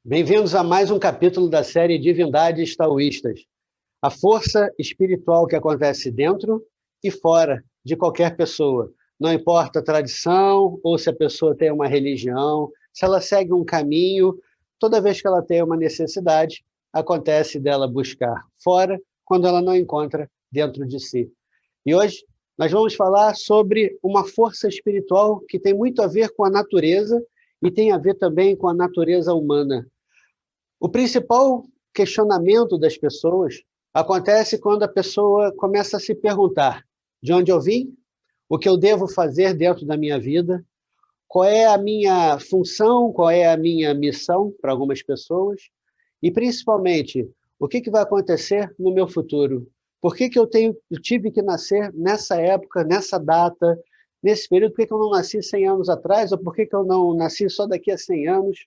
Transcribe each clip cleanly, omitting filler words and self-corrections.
Bem-vindos a mais um capítulo da série Divindades Taoístas. A força espiritual que acontece dentro e fora de qualquer pessoa. Não importa a tradição ou se a pessoa tem uma religião, se ela segue um caminho, toda vez que ela tem uma necessidade, acontece dela buscar fora quando ela não encontra dentro de si. E hoje nós vamos falar sobre uma força espiritual que tem muito a ver com a natureza e tem a ver também com a natureza humana. O principal questionamento das pessoas acontece quando a pessoa começa a se perguntar de onde eu vim, o que eu devo fazer dentro da minha vida, qual é a minha função, qual é a minha missão para algumas pessoas e, principalmente, o que vai acontecer no meu futuro. Por que eu tive que nascer nessa época, nessa data, nesse período? Por que eu não nasci 100 anos atrás? Ou por que eu não nasci só daqui a 100 anos?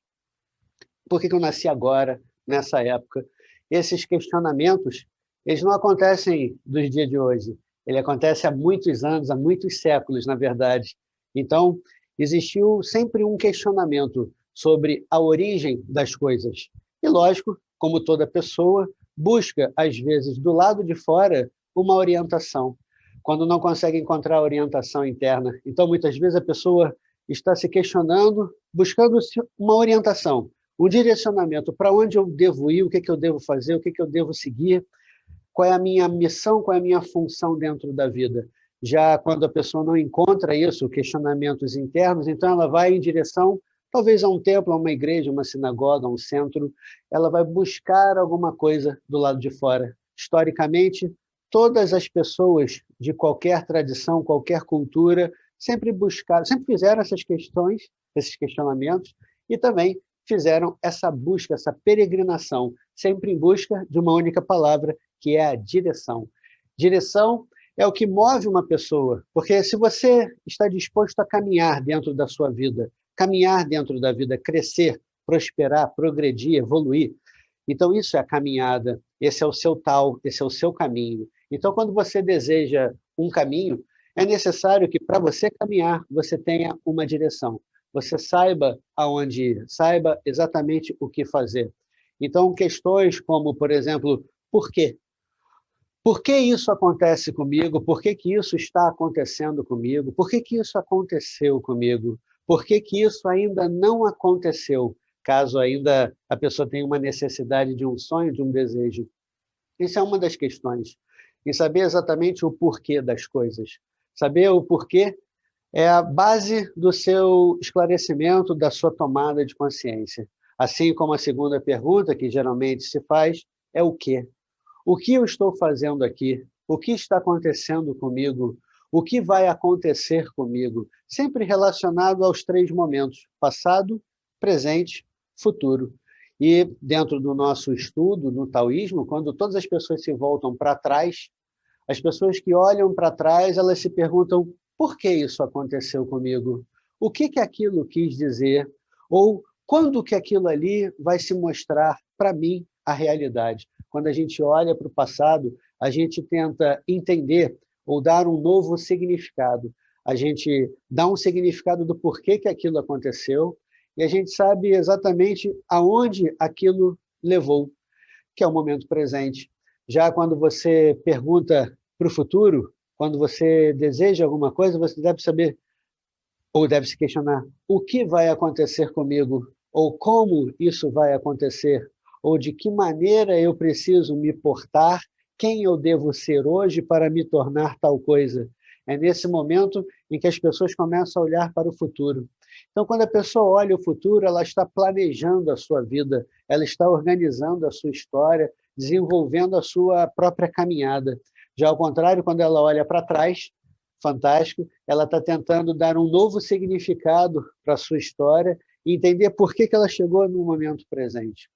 Por que eu nasci agora, nessa época? Esses questionamentos, eles não acontecem dos dias de hoje. Ele acontece há muitos anos, há muitos séculos, na verdade. Então, existiu sempre um questionamento sobre a origem das coisas. E, lógico, como toda pessoa, busca, às vezes, do lado de fora, uma orientação, quando não consegue encontrar a orientação interna. Então, muitas vezes, a pessoa está se questionando, buscando uma orientação, um direcionamento, para onde eu devo ir, o que eu devo fazer, o que eu devo seguir, qual é a minha missão, qual é a minha função dentro da vida. Já quando a pessoa não encontra isso, questionamentos internos, então ela vai em direção, talvez a um templo, a uma igreja, uma sinagoga, a um centro, ela vai buscar alguma coisa do lado de fora. Historicamente, todas as pessoas de qualquer tradição, qualquer cultura, sempre buscaram, sempre fizeram essas questões, esses questionamentos, e também fizeram essa busca, essa peregrinação, sempre em busca de uma única palavra, que é a direção. Direção é o que move uma pessoa, porque se você está disposto a caminhar dentro da sua vida, caminhar dentro da vida, crescer, prosperar, progredir, evoluir, então isso é a caminhada, esse é o seu tal, esse é o seu caminho. Então, quando você deseja um caminho, é necessário que para você caminhar, você tenha uma direção. Você saiba aonde ir, saiba exatamente o que fazer. Então, questões como, por exemplo, por quê? Por que isso acontece comigo? Por que isso está acontecendo comigo? Por que isso aconteceu comigo? Por que isso ainda não aconteceu, caso ainda a pessoa tenha uma necessidade de um sonho, de um desejo? Isso é uma das questões. E saber exatamente o porquê das coisas. Saber o porquê é a base do seu esclarecimento, da sua tomada de consciência. Assim como a segunda pergunta, que geralmente se faz, é o quê? O que eu estou fazendo aqui? O que está acontecendo comigo? O que vai acontecer comigo? Sempre relacionado aos três momentos: passado, presente, futuro. E dentro do nosso estudo no taoísmo, quando todas as pessoas se voltam para trás, as pessoas que olham para trás, elas se perguntam: por que isso aconteceu comigo? O que aquilo quis dizer? Ou quando que aquilo ali vai se mostrar para mim a realidade? Quando a gente olha para o passado, a gente tenta entender ou dar um novo significado. A gente dá um significado do porquê que aquilo aconteceu e a gente sabe exatamente aonde aquilo levou, que é o momento presente. Já quando você pergunta para o futuro, quando você deseja alguma coisa, você deve saber, ou deve se questionar, o que vai acontecer comigo? Ou como isso vai acontecer? Ou de que maneira eu preciso me portar? Quem eu devo ser hoje para me tornar tal coisa? É nesse momento em que as pessoas começam a olhar para o futuro. Então, quando a pessoa olha o futuro, ela está planejando a sua vida, ela está organizando a sua história, desenvolvendo a sua própria caminhada. Já ao contrário, quando ela olha para trás, fantástico, ela está tentando dar um novo significado para a sua história e entender por que ela chegou no momento presente.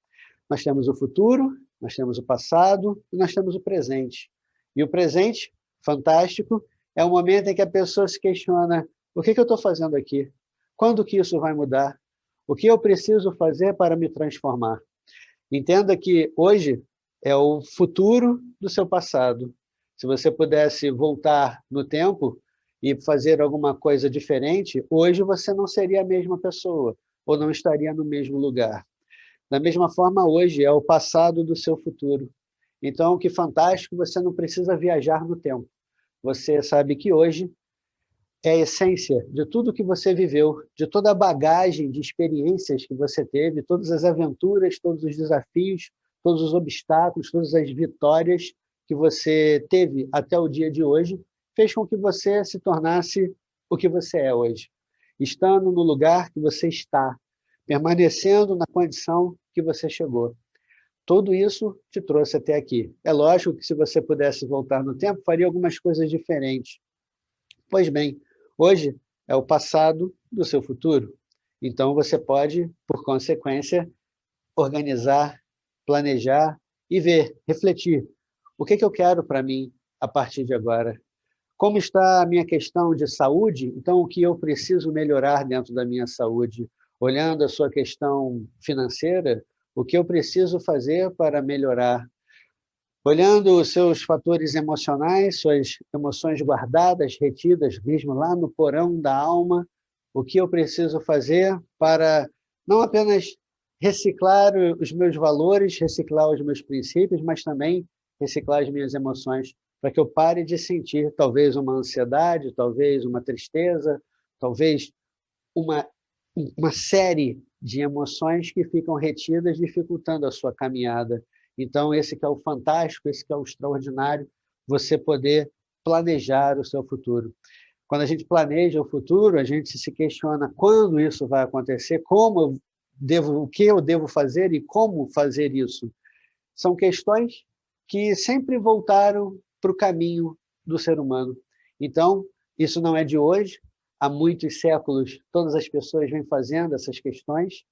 Nós temos o futuro, nós temos o passado e nós temos o presente. E o presente, fantástico, é o momento em que a pessoa se questiona: o que eu estou fazendo aqui? Quando que isso vai mudar? O que eu preciso fazer para me transformar? Entenda que hoje é o futuro do seu passado. Se você pudesse voltar no tempo e fazer alguma coisa diferente, hoje você não seria a mesma pessoa ou não estaria no mesmo lugar. Da mesma forma, hoje é o passado do seu futuro. Então, que fantástico, você não precisa viajar no tempo. Você sabe que hoje é a essência de tudo que você viveu, de toda a bagagem de experiências que você teve, todas as aventuras, todos os desafios, todos os obstáculos, todas as vitórias que você teve até o dia de hoje, fez com que você se tornasse o que você é hoje, estando no lugar que você está, permanecendo na condição que você chegou. Tudo isso te trouxe até aqui. É lógico que se você pudesse voltar no tempo, faria algumas coisas diferentes. Pois bem, hoje é o passado do seu futuro. Então você pode, por consequência, organizar, planejar e ver, refletir. O que eu quero para mim a partir de agora? Como está a minha questão de saúde? Então, o que eu preciso melhorar dentro da minha saúde? Olhando a sua questão financeira, o que eu preciso fazer para melhorar? Olhando os seus fatores emocionais, suas emoções guardadas, retidas, mesmo lá no porão da alma, o que eu preciso fazer para não apenas reciclar os meus valores, reciclar os meus princípios, mas também reciclar as minhas emoções, para que eu pare de sentir talvez uma ansiedade, talvez uma tristeza, talvez uma, uma série de emoções que ficam retidas, dificultando a sua caminhada. Então, esse que é o fantástico, esse que é o extraordinário, você poder planejar o seu futuro. Quando a gente planeja o futuro, a gente se questiona quando isso vai acontecer, o que eu devo fazer e como fazer isso. São questões que sempre voltaram para o caminho do ser humano. Então, isso não é de hoje, há muitos séculos todas as pessoas vêm fazendo essas questões,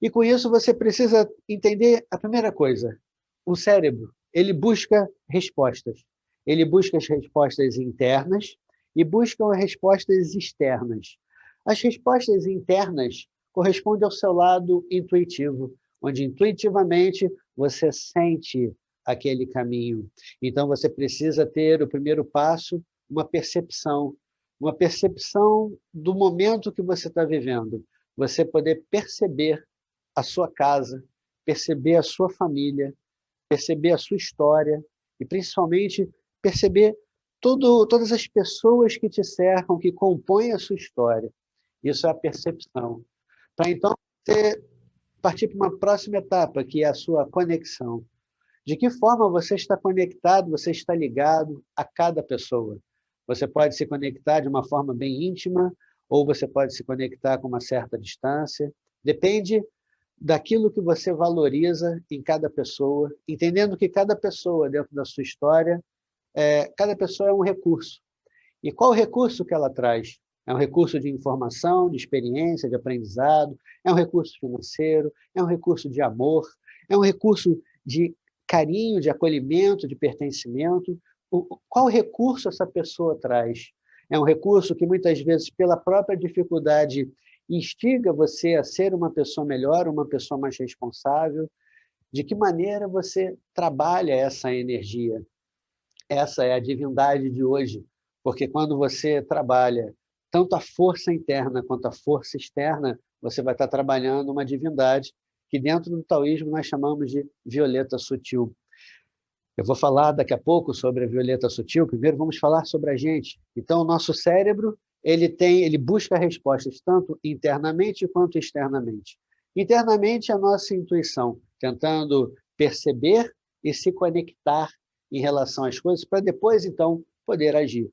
e com isso você precisa entender a primeira coisa. O cérebro, ele busca respostas. Ele busca as respostas internas e busca as respostas externas. As respostas internas correspondem ao seu lado intuitivo, onde intuitivamente você sente aquele caminho. Então você precisa ter o primeiro passo, uma percepção do momento que você está vivendo. Você poder perceber a sua casa, perceber a sua família, perceber a sua história e, principalmente, perceber todas as pessoas que te cercam, que compõem a sua história. Isso é a percepção. Para, então, você partir para uma próxima etapa, que é a sua conexão. De que forma você está conectado, você está ligado a cada pessoa? Você pode se conectar de uma forma bem íntima, ou você pode se conectar com uma certa distância. Depende daquilo que você valoriza em cada pessoa, entendendo que cada pessoa, dentro da sua história, cada pessoa é um recurso. E qual o recurso que ela traz? É um recurso de informação, de experiência, de aprendizado, é um recurso financeiro, é um recurso de amor, é um recurso de carinho, de acolhimento, de pertencimento. Qual recurso essa pessoa traz? É um recurso que, muitas vezes, pela própria dificuldade, instiga você a ser uma pessoa melhor, uma pessoa mais responsável. De que maneira você trabalha essa energia? Essa é a divindade de hoje, porque quando você trabalha tanto a força interna quanto a força externa, você vai estar trabalhando uma divindade que dentro do taoísmo nós chamamos de violeta sutil. Eu vou falar daqui a pouco sobre a violeta sutil, primeiro vamos falar sobre a gente. Então, o nosso cérebro, ele busca respostas tanto internamente quanto externamente. Internamente, a nossa intuição, tentando perceber e se conectar em relação às coisas, para depois, então, poder agir.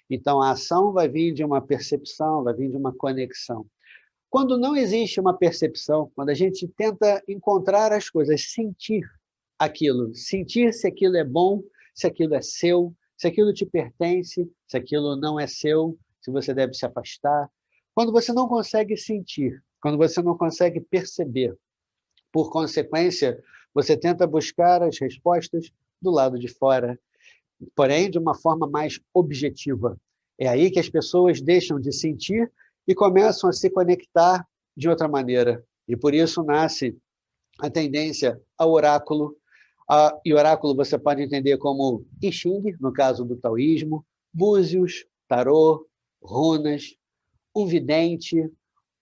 Então, a ação vai vir de uma percepção, vai vir de uma conexão. Quando não existe uma percepção, quando a gente tenta encontrar as coisas, sentir aquilo, sentir se aquilo é bom, se aquilo é seu, se aquilo te pertence, se aquilo não é seu, se você deve se afastar. Quando você não consegue sentir, quando você não consegue perceber, por consequência, você tenta buscar as respostas do lado de fora, porém de uma forma mais objetiva. É aí que as pessoas deixam de sentir e começam a se conectar de outra maneira. E por isso nasce a tendência ao oráculo. E oráculo você pode entender como I Ching, no caso do taoísmo, búzios, tarô, runas, um vidente,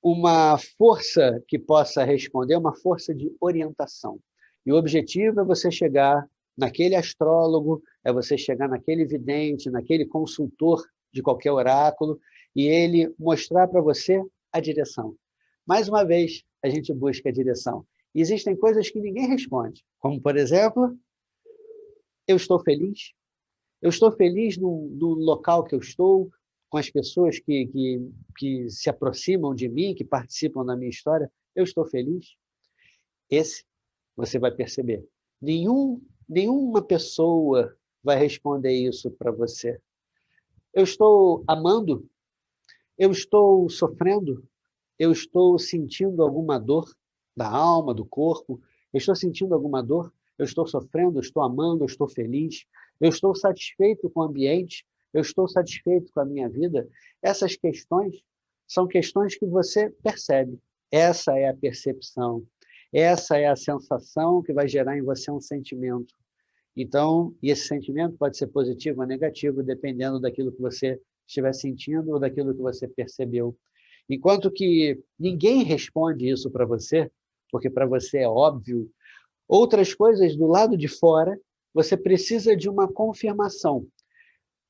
uma força que possa responder, uma força de orientação. E o objetivo é você chegar naquele astrólogo, é você chegar naquele vidente, naquele consultor de qualquer oráculo, e ele mostrar para você a direção. Mais uma vez, a gente busca a direção. E existem coisas que ninguém responde, como, por exemplo, eu estou feliz? Eu estou feliz no local que eu estou, com as pessoas que se aproximam de mim, que participam da minha história? Eu estou feliz? Esse você vai perceber. Nenhuma pessoa vai responder isso para você. Eu estou amando? Eu estou sofrendo? Eu estou sentindo alguma dor da alma, do corpo? Eu estou sentindo alguma dor? Eu estou sofrendo? Eu estou amando? Eu estou feliz? Eu estou satisfeito com o ambiente? Eu estou satisfeito com a minha vida? Essas questões são questões que você percebe. Essa é a percepção. Essa é a sensação que vai gerar em você um sentimento. Então, e esse sentimento pode ser positivo ou negativo, dependendo daquilo que você estiver sentindo ou daquilo que você percebeu. Enquanto que ninguém responde isso para você, porque para você é óbvio, outras coisas do lado de fora, você precisa de uma confirmação.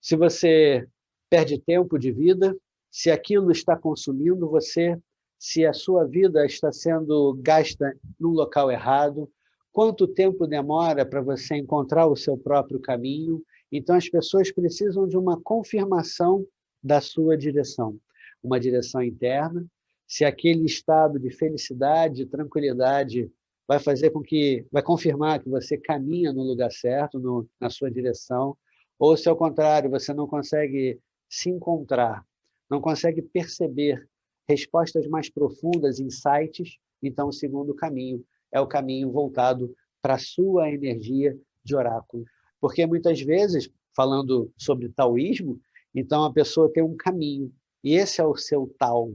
Se você perde tempo de vida, se aquilo está consumindo você, se a sua vida está sendo gasta no local errado, quanto tempo demora para você encontrar o seu próprio caminho. Então, as pessoas precisam de uma confirmação da sua direção, uma direção interna, se aquele estado de felicidade, de tranquilidade vai fazer com que, vai confirmar que você caminha no lugar certo, na sua direção, ou se ao contrário, você não consegue se encontrar, não consegue perceber respostas mais profundas, insights, então o segundo caminho é o caminho voltado para a sua energia de oráculo. Porque muitas vezes, falando sobre taoísmo, então a pessoa tem um caminho, e esse é o seu Tao.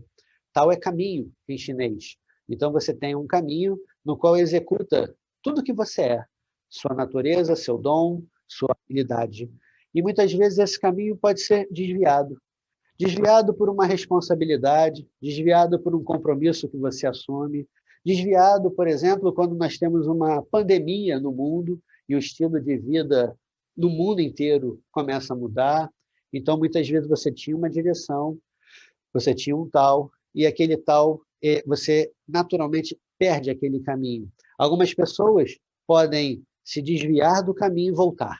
Tao é caminho em chinês. Então você tem um caminho no qual executa tudo que você é, sua natureza, seu dom, sua habilidade. E muitas vezes esse caminho pode ser desviado. Desviado por uma responsabilidade, desviado por um compromisso que você assume, desviado, por exemplo, quando nós temos uma pandemia no mundo e o estilo de vida no mundo inteiro começa a mudar. Então, muitas vezes você tinha uma direção, você tinha um tal, e aquele tal, você naturalmente perde aquele caminho. Algumas pessoas podem se desviar do caminho e voltar.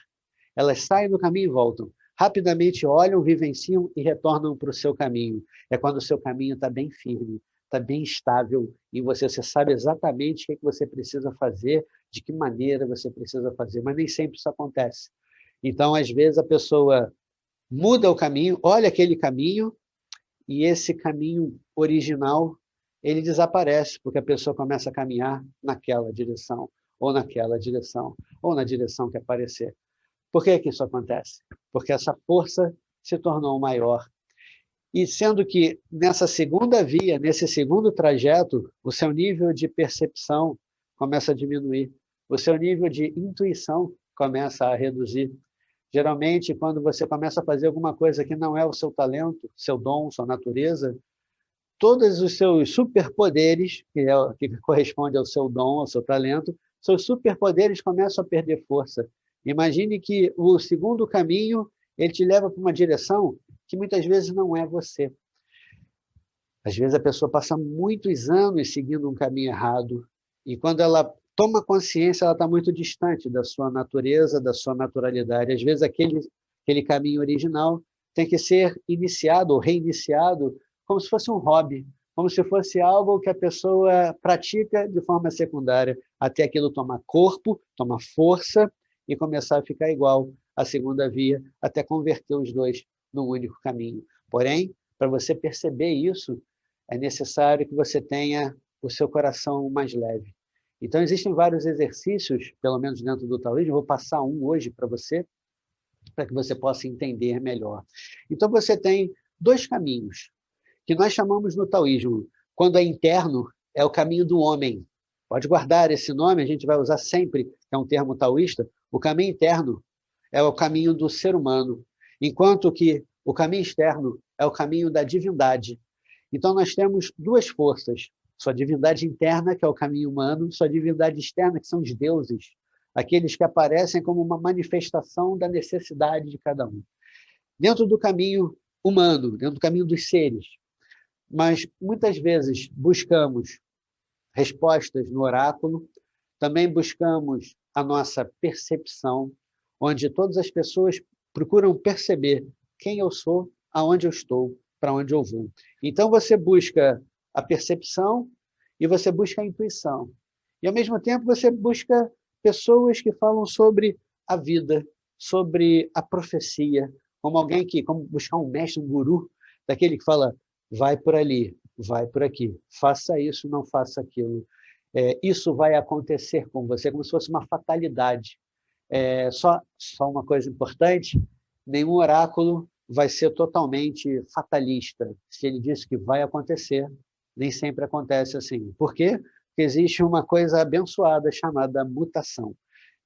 Elas saem do caminho e voltam. Rapidamente olham, vivenciam e retornam para o seu caminho. É quando o seu caminho está bem firme, está bem estável, e você sabe exatamente o que você precisa fazer, de que maneira você precisa fazer, mas nem sempre isso acontece. Então, às vezes, a pessoa muda o caminho, olha aquele caminho, e esse caminho original, ele desaparece, porque a pessoa começa a caminhar naquela direção, ou naquela direção, ou na direção que aparecer. Por que isso acontece? Porque essa força se tornou maior. E sendo que nessa segunda via, nesse segundo trajeto, o seu nível de percepção começa a diminuir, o seu nível de intuição começa a reduzir. Geralmente, quando você começa a fazer alguma coisa que não é o seu talento, seu dom, sua natureza, todos os seus superpoderes, que corresponde ao seu dom, ao seu talento, seus superpoderes começam a perder força. Imagine que o segundo caminho, ele te leva para uma direção que muitas vezes não é você. Às vezes a pessoa passa muitos anos seguindo um caminho errado, e quando ela toma consciência, ela está muito distante da sua natureza, da sua naturalidade. Às vezes aquele caminho original tem que ser iniciado ou reiniciado como se fosse um hobby, como se fosse algo que a pessoa pratica de forma secundária, até aquilo tomar corpo, tomar força e começar a ficar igual à segunda via, até converter os dois num único caminho. Porém, para você perceber isso, é necessário que você tenha o seu coração mais leve. Então, existem vários exercícios, pelo menos dentro do taoísmo, eu vou passar um hoje para você, para que você possa entender melhor. Então, você tem dois caminhos, que nós chamamos no taoísmo, quando é interno, é o caminho do homem. Pode guardar esse nome, a gente vai usar sempre, que é um termo taoísta. O caminho interno é o caminho do ser humano, enquanto que o caminho externo é o caminho da divindade. Então, nós temos duas forças. Sua divindade interna, que é o caminho humano, sua divindade externa, que são os deuses, aqueles que aparecem como uma manifestação da necessidade de cada um. Dentro do caminho humano, dentro do caminho dos seres, mas muitas vezes buscamos respostas no oráculo, também buscamos a nossa percepção, onde todas as pessoas procuram perceber quem eu sou, aonde eu estou, para onde eu vou. Então, você busca a percepção e você busca a intuição. E, ao mesmo tempo, você busca pessoas que falam sobre a vida, sobre a profecia, como buscar um mestre, um guru, daquele que fala, vai por ali, vai por aqui, faça isso, não faça aquilo. Isso vai acontecer com você, como se fosse uma fatalidade. Só uma coisa importante, nenhum oráculo vai ser totalmente fatalista. Se ele disse que vai acontecer, nem sempre acontece assim. Por quê? Porque existe uma coisa abençoada chamada mutação.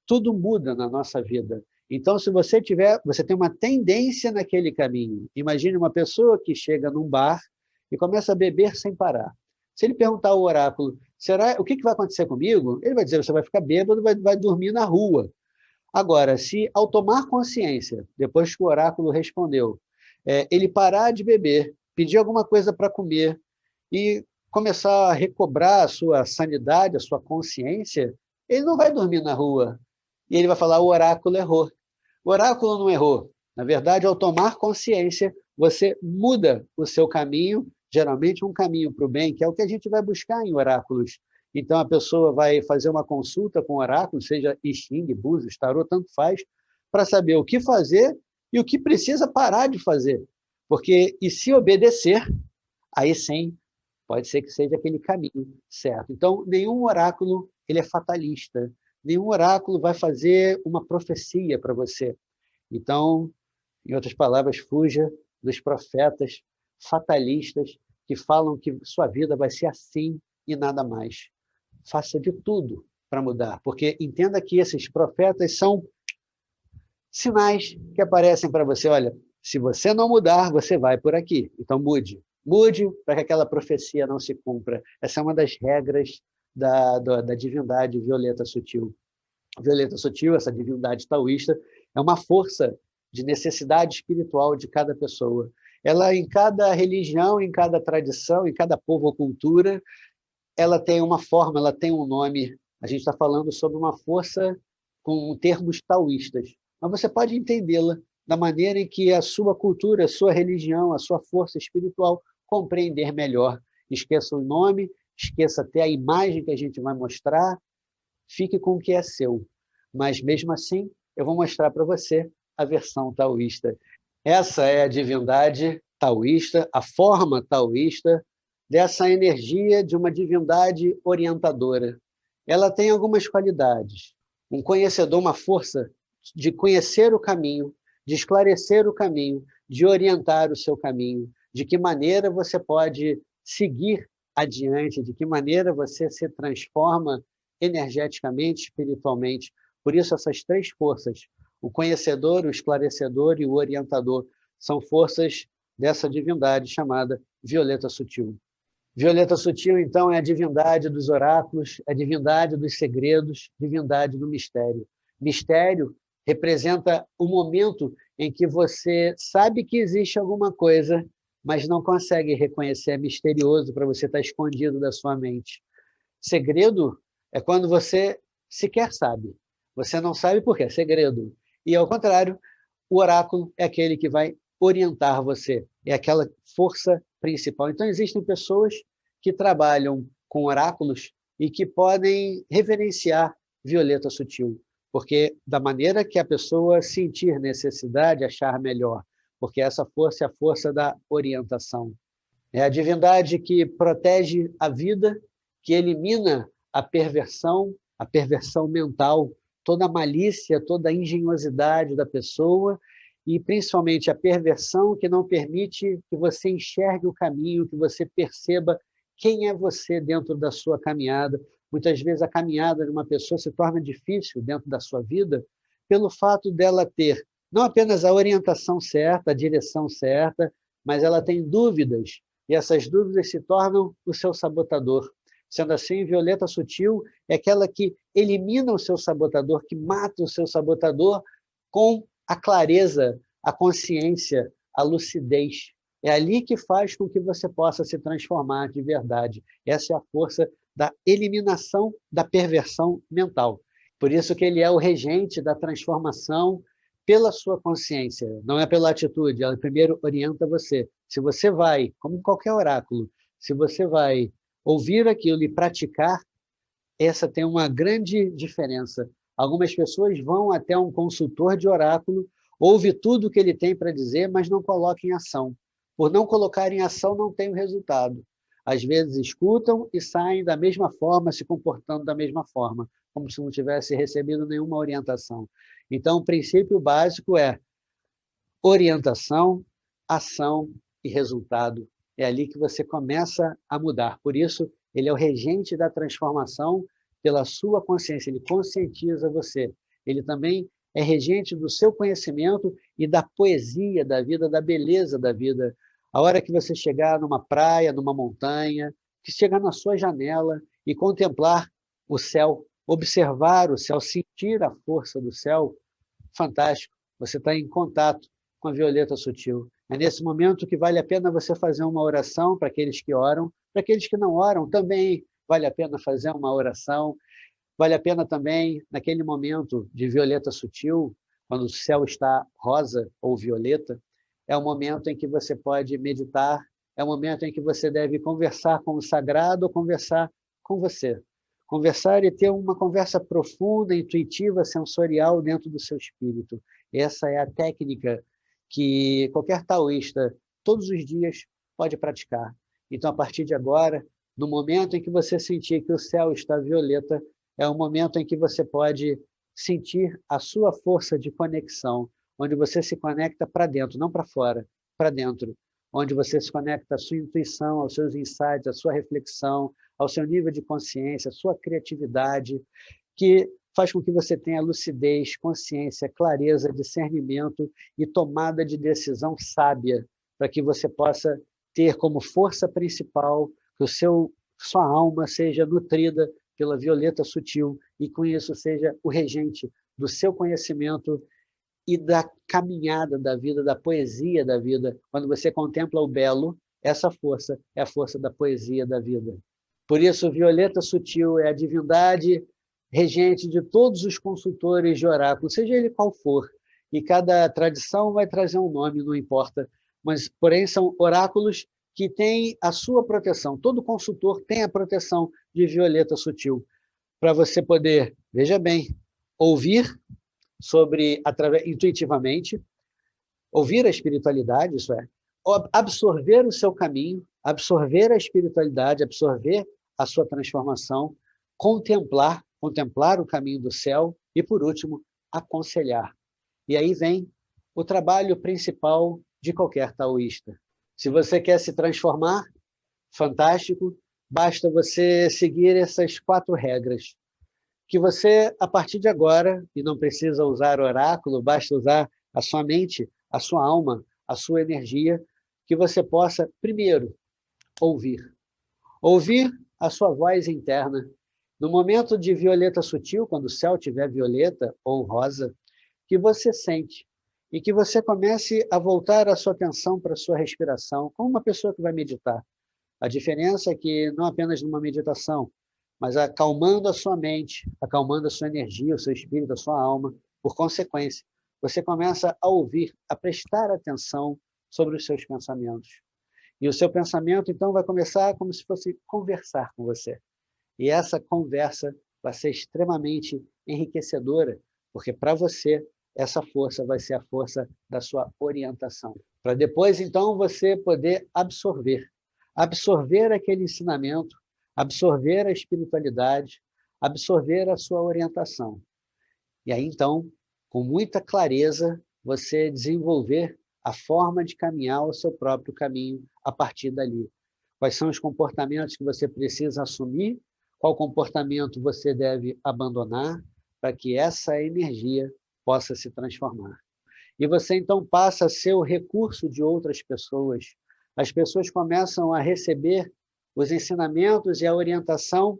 Tudo muda na nossa vida. Então, se você tem uma tendência naquele caminho. Imagine uma pessoa que chega num bar e começa a beber sem parar. Se ele perguntar ao oráculo, o que vai acontecer comigo? Ele vai dizer, você vai ficar bêbado, vai dormir na rua. Agora, se ao tomar consciência, depois que o oráculo respondeu, ele parar de beber, pedir alguma coisa para comer e começar a recobrar a sua sanidade, a sua consciência, ele não vai dormir na rua. E ele vai falar, o oráculo errou. O oráculo não errou. Na verdade, ao tomar consciência, você muda o seu caminho, geralmente um caminho para o bem, que é o que a gente vai buscar em oráculos. Então, a pessoa vai fazer uma consulta com o oráculo, seja I Ching, Búzios, tarô, tanto faz, para saber o que fazer e o que precisa parar de fazer. E se obedecer, aí sim, pode ser que seja aquele caminho certo. Então, nenhum oráculo ele é fatalista. Nenhum oráculo vai fazer uma profecia para você. Então, em outras palavras, fuja dos profetas fatalistas que falam que sua vida vai ser assim e nada mais. Faça de tudo para mudar, porque entenda que esses profetas são sinais que aparecem para você. Olha, se você não mudar, você vai por aqui. Então, mude. Mude para que aquela profecia não se cumpra. Essa é uma das regras da divindade Violeta Sutil. Violeta Sutil, essa divindade taoísta, é uma força de necessidade espiritual de cada pessoa. Ela, em cada religião, em cada tradição, em cada povo ou cultura, ela tem uma forma, ela tem um nome. A gente está falando sobre uma força com termos taoístas, mas você pode entendê-la da maneira em que a sua cultura, a sua religião, a sua força espiritual compreender melhor. Esqueça o nome, esqueça até a imagem que a gente vai mostrar, fique com o que é seu. Mas, mesmo assim, eu vou mostrar para você a versão taoísta. Essa é a divindade taoísta, a forma taoísta dessa energia de uma divindade orientadora. Ela tem algumas qualidades. Um conhecedor, uma força de conhecer o caminho, de esclarecer o caminho, de orientar o seu caminho, de que maneira você pode seguir adiante, de que maneira você se transforma energeticamente, espiritualmente. Por isso, essas três forças, o conhecedor, o esclarecedor e o orientador, são forças dessa divindade chamada Violeta Sutil. Violeta Sutil, então, é a divindade dos oráculos, a divindade dos segredos, divindade do mistério. Mistério representa o momento em que você sabe que existe alguma coisa, mas não consegue reconhecer, é misterioso para você estar escondido da sua mente. Segredo é quando você sequer sabe. Você não sabe porque é segredo. E, ao contrário, o oráculo é aquele que vai orientar você. É aquela força principal. Então, existem pessoas que trabalham com oráculos e que podem reverenciar Violeta Sutil, porque da maneira que a pessoa sentir necessidade, achar melhor, porque essa força é a força da orientação. É a divindade que protege a vida, que elimina a perversão mental, toda a malícia, toda a engenhosidade da pessoa e, principalmente, a perversão que não permite que você enxergue o caminho, que você perceba quem é você dentro da sua caminhada. Muitas vezes a caminhada de uma pessoa se torna difícil dentro da sua vida pelo fato dela ter não apenas a orientação certa, a direção certa, mas ela tem dúvidas e essas dúvidas se tornam o seu sabotador. Sendo assim, violeta sutil é aquela que elimina o seu sabotador, que mata o seu sabotador com a clareza, a consciência, a lucidez. É ali que faz com que você possa se transformar de verdade. Essa é a força da eliminação da perversão mental. Por isso que ele é o regente da transformação pela sua consciência, não é pela atitude. Ela primeiro orienta você. Se você vai, como em qualquer oráculo, se você vai ouvir aquilo e praticar, essa tem uma grande diferença. Algumas pessoas vão até um consultor de oráculo, ouve tudo o que ele tem para dizer, mas não coloca em ação. Por não colocar em ação, não tem o resultado. Às vezes escutam e saem da mesma forma, se comportando da mesma forma, como se não tivesse recebido nenhuma orientação. Então, o princípio básico é orientação, ação e resultado. É ali que você começa a mudar. Por isso, ele é o regente da transformação pela sua consciência. Ele conscientiza você. Ele também é regente do seu conhecimento e da poesia da vida, da beleza da vida. A hora que você chegar numa praia, numa montanha, que chegar na sua janela e contemplar o céu, observar o céu, sentir a força do céu, fantástico. Você está em contato com a violeta sutil. É nesse momento que vale a pena você fazer uma oração para aqueles que oram. Para aqueles que não oram, também vale a pena fazer uma oração. Vale a pena também, naquele momento de violeta sutil, quando o céu está rosa ou violeta, é o momento em que você pode meditar, é o momento em que você deve conversar com o sagrado ou conversar com você. Conversar e ter uma conversa profunda, intuitiva, sensorial dentro do seu espírito. Essa é a técnica que qualquer taoísta, todos os dias, pode praticar. Então, a partir de agora, no momento em que você sentir que o céu está violeta, é o momento em que você pode sentir a sua força de conexão, onde você se conecta para dentro, não para fora, para dentro, onde você se conecta à sua intuição, aos seus insights, à sua reflexão, ao seu nível de consciência, à sua criatividade, que faz com que você tenha lucidez, consciência, clareza, discernimento e tomada de decisão sábia, para que você possa ter como força principal que sua alma seja nutrida pela violeta sutil e com isso seja o regente do seu conhecimento e da caminhada da vida, da poesia da vida. Quando você contempla o belo, essa força é a força da poesia da vida. Por isso, violeta sutil é a divindade regente de todos os consultores de oráculo, seja ele qual for. E cada tradição vai trazer um nome, não importa. Mas, porém, são oráculos que têm a sua proteção. Todo consultor tem a proteção de violeta sutil, para você poder, veja bem, ouvir intuitivamente, ouvir a espiritualidade, isso é, absorver o seu caminho, absorver a espiritualidade, absorver a sua transformação, contemplar o caminho do céu e, por último, aconselhar. E aí vem o trabalho principal de qualquer taoísta. Se você quer se transformar, fantástico, basta você seguir essas 4 regras, que você, a partir de agora, e não precisa usar oráculo, basta usar a sua mente, a sua alma, a sua energia, que você possa, primeiro, ouvir. Ouvir a sua voz interna. No momento de violeta sutil, quando o céu tiver violeta ou rosa, que você sente e que você comece a voltar a sua atenção para a sua respiração, como uma pessoa que vai meditar. A diferença é que não apenas numa meditação, mas acalmando a sua mente, acalmando a sua energia, o seu espírito, a sua alma, por consequência, você começa a ouvir, a prestar atenção sobre os seus pensamentos. E o seu pensamento, então, vai começar como se fosse conversar com você. E essa conversa vai ser extremamente enriquecedora, porque para você, essa força vai ser a força da sua orientação. Para depois, então, você poder absorver aquele ensinamento, absorver a espiritualidade, absorver a sua orientação. E aí, então, com muita clareza, você desenvolver a forma de caminhar o seu próprio caminho a partir dali. Quais são os comportamentos que você precisa assumir, qual comportamento você deve abandonar para que essa energia possa se transformar. E você, então, passa a ser o recurso de outras pessoas. as pessoas começam a receber os ensinamentos e a orientação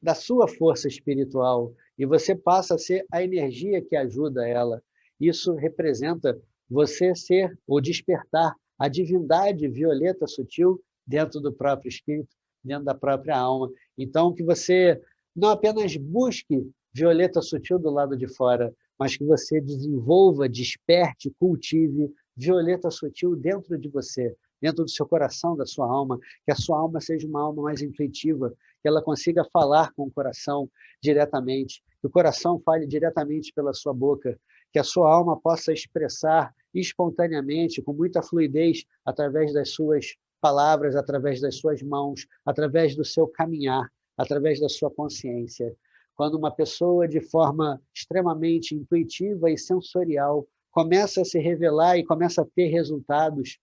da sua força espiritual, e você passa a ser a energia que ajuda ela. Isso representa você ser ou despertar a divindade violeta sutil dentro do próprio espírito, dentro da própria alma. Então, que você não apenas busque violeta sutil do lado de fora, mas que você desenvolva, desperte, cultive violeta sutil dentro de você, dentro do seu coração, da sua alma, que a sua alma seja uma alma mais intuitiva, que ela consiga falar com o coração diretamente, que o coração fale diretamente pela sua boca, que a sua alma possa expressar espontaneamente, com muita fluidez, através das suas palavras, através das suas mãos, através do seu caminhar, através da sua consciência. Quando uma pessoa, de forma extremamente intuitiva e sensorial, começa a se revelar e começa a ter resultados,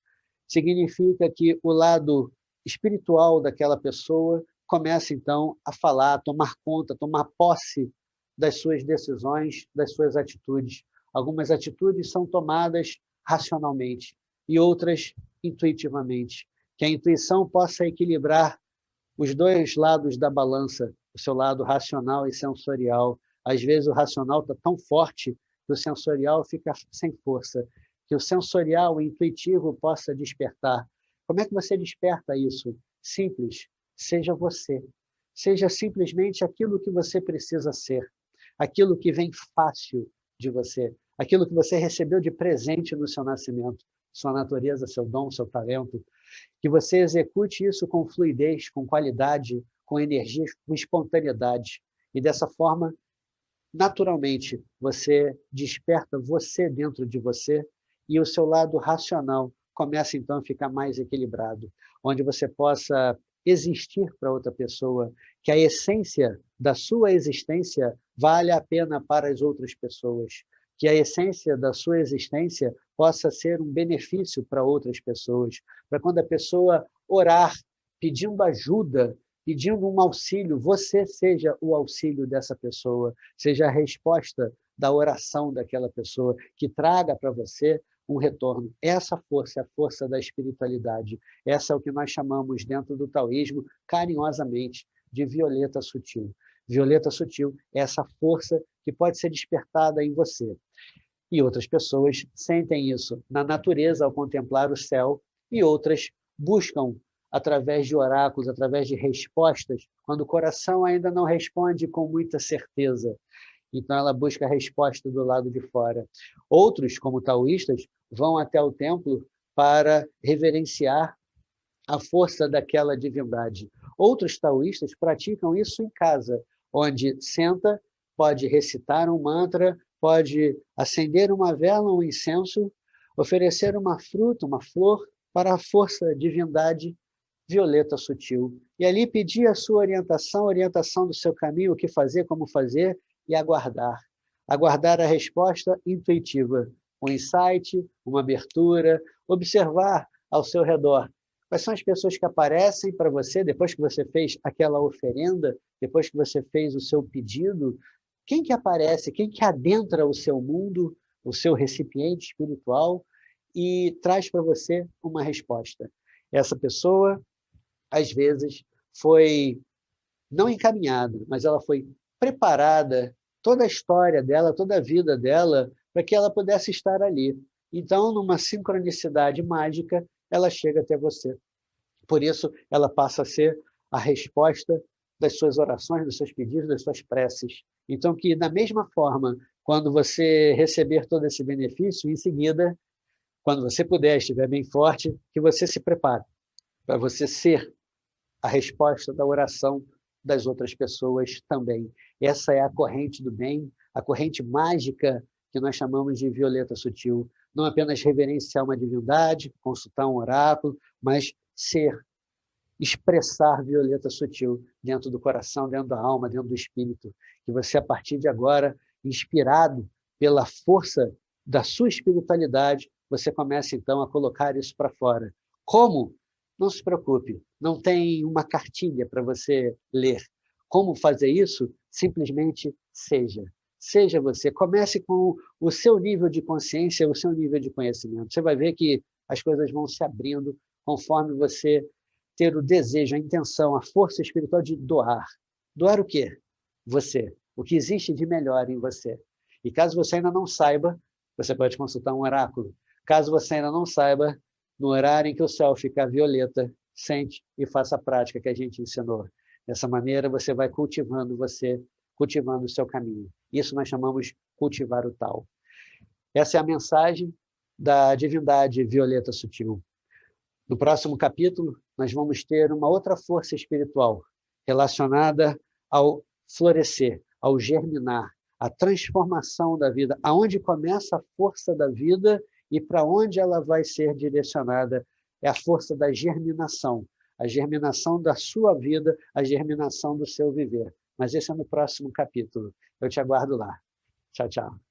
significa que o lado espiritual daquela pessoa começa, então, a falar, a tomar conta, a tomar posse das suas decisões, das suas atitudes. Algumas atitudes são tomadas racionalmente e outras intuitivamente. Que a intuição possa equilibrar os dois lados da balança, o seu lado racional e sensorial. Às vezes o racional está tão forte que o sensorial fica sem força, que o sensorial e intuitivo possa despertar. Como é que você desperta isso? Simples, seja você. Seja simplesmente aquilo que você precisa ser, aquilo que vem fácil de você, aquilo que você recebeu de presente no seu nascimento, sua natureza, seu dom, seu talento, que você execute isso com fluidez, com qualidade, com energia, com espontaneidade. E dessa forma, naturalmente, você desperta você dentro de você e o seu lado racional começa então a ficar mais equilibrado, onde você possa existir para outra pessoa, que a essência da sua existência vale a pena para as outras pessoas, que a essência da sua existência possa ser um benefício para outras pessoas, para quando a pessoa orar, pedindo ajuda, pedindo um auxílio, você seja o auxílio dessa pessoa, seja a resposta da oração daquela pessoa, que traga para você um retorno. Essa força é a força da espiritualidade. Essa é o que nós chamamos dentro do taoísmo, carinhosamente, de violeta sutil. Violeta sutil é essa força que pode ser despertada em você. E outras pessoas sentem isso na natureza ao contemplar o céu, e outras buscam através de oráculos, através de respostas, quando o coração ainda não responde com muita certeza. Então, ela busca a resposta do lado de fora. Outros, como taoístas, vão até o templo para reverenciar a força daquela divindade. Outros taoístas praticam isso em casa, onde senta, pode recitar um mantra, pode acender uma vela, um incenso, oferecer uma fruta, uma flor, para a força divindade violeta sutil. E ali pedir a sua orientação, a orientação do seu caminho, o que fazer, como fazer, e aguardar. Aguardar a resposta intuitiva, um insight, uma abertura, observar ao seu redor. Quais são as pessoas que aparecem para você depois que você fez aquela oferenda, depois que você fez o seu pedido? Quem que aparece? Quem que adentra o seu mundo, o seu recipiente espiritual e traz para você uma resposta? Essa pessoa, às vezes, foi não encaminhada, mas ela foi preparada, toda a história dela, toda a vida dela, para que ela pudesse estar ali. Então, numa sincronicidade mágica, ela chega até você. Por isso, ela passa a ser a resposta das suas orações, dos seus pedidos, das suas preces. Então, que da mesma forma, quando você receber todo esse benefício, em seguida, quando você puder, estiver bem forte, que você se prepare para você ser a resposta da oração das outras pessoas também. Essa é a corrente do bem, a corrente mágica que nós chamamos de violeta sutil. Não apenas reverenciar uma divindade, consultar um oráculo, mas ser, expressar violeta sutil dentro do coração, dentro da alma, dentro do espírito. Que você, a partir de agora, inspirado pela força da sua espiritualidade, você comece, então, a colocar isso para fora. Como? Não se preocupe, não tem uma cartilha para você ler. Como fazer isso? Simplesmente seja. Seja você. Comece com o seu nível de consciência, o seu nível de conhecimento. Você vai ver que as coisas vão se abrindo conforme você ter o desejo, a intenção, a força espiritual de doar. Doar o quê? Você. O que existe de melhor em você. E caso você ainda não saiba, você pode consultar um oráculo. Caso você ainda não saiba, no horário em que o céu ficar violeta, sente e faça a prática que a gente ensinou. Dessa maneira, você vai cultivando cultivando o seu caminho. Isso nós chamamos cultivar o tal. Essa é a mensagem da divindade violeta sutil. No próximo capítulo, nós vamos ter uma outra força espiritual relacionada ao florescer, ao germinar, à transformação da vida, aonde começa a força da vida e para onde ela vai ser direcionada. É a força da germinação, a germinação da sua vida, a germinação do seu viver. Mas esse é no próximo capítulo. Eu te aguardo lá. Tchau, tchau.